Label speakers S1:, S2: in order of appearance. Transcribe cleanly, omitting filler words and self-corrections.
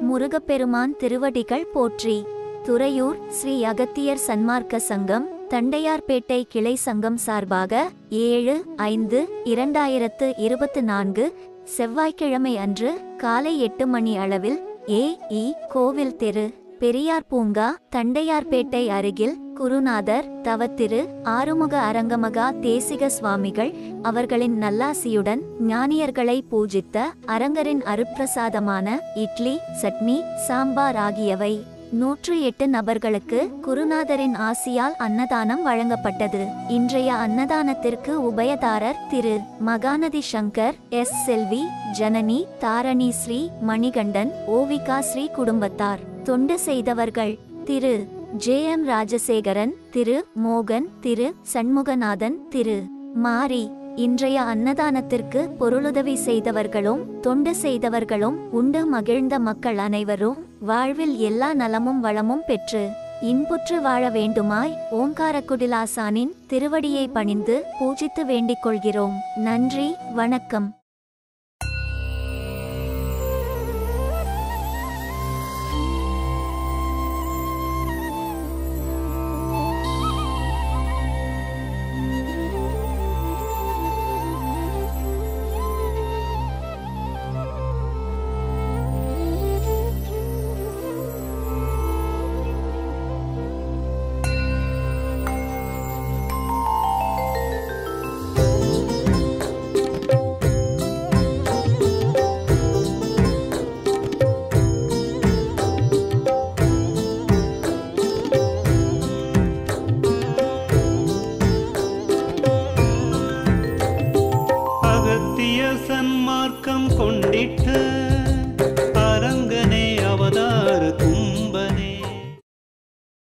S1: முருகப்பெருமான் திருவடிகள் போற்றி. துறையூர் ஸ்ரீ அகத்தியர் சன்மார்க்க சங்கம் தண்டையார்பேட்டை கிளை சங்கம் சார்பாக 7/5/2024 செவ்வாய்க்கிழமை அன்று காலை 8 மணி அளவில் ஏ.இ. கோவில் தெரு, பெரியார் பூங்கா, தண்டையார்பேட்டை அருகில் குருநாதர் தவத்திரு ஆறுமுக அரங்கமகா தேசிக சுவாமிகள் அவர்களின் நல்லாசியுடன் ஞானியர்களை பூஜித்த அரங்கரின் அருட்பிரசாதமான இட்லி, சட்னி, சாம்பார் ஆகியவை 108 நபர்களுக்கு குருநாதரின் ஆசியால் அன்னதானம் வழங்கப்பட்டது. இன்றைய அன்னதானத்திற்கு உபயதாரர் திரு மகாநதி சங்கர், எஸ். செல்வி, ஜனனி, தாரணி ஸ்ரீ, மணிகண்டன், ஓவிகா ஸ்ரீ குடும்பத்தார். தொண்டு செய்தவர்கள் திரு ஜே.எம். ராஜசேகரன், திரு மோகன், திரு சண்முகநாதன், திரு மாரி. இன்றைய அன்னதானத்திற்கு பொருளுதவி செய்தவர்களும் தொண்டு செய்தவர்களும் உண்டு மகிழ்ந்த மக்கள் அனைவரும் வாழ்வில் எல்லா நலமும் வளமும் பெற்று இன்புற்று வாழ வேண்டுமாய் ஓங்காரக்குடிலாசானின் திருவடியை பணிந்து பூஜித்து வேண்டிக் கொள்கிறோம். நன்றி, வணக்கம்.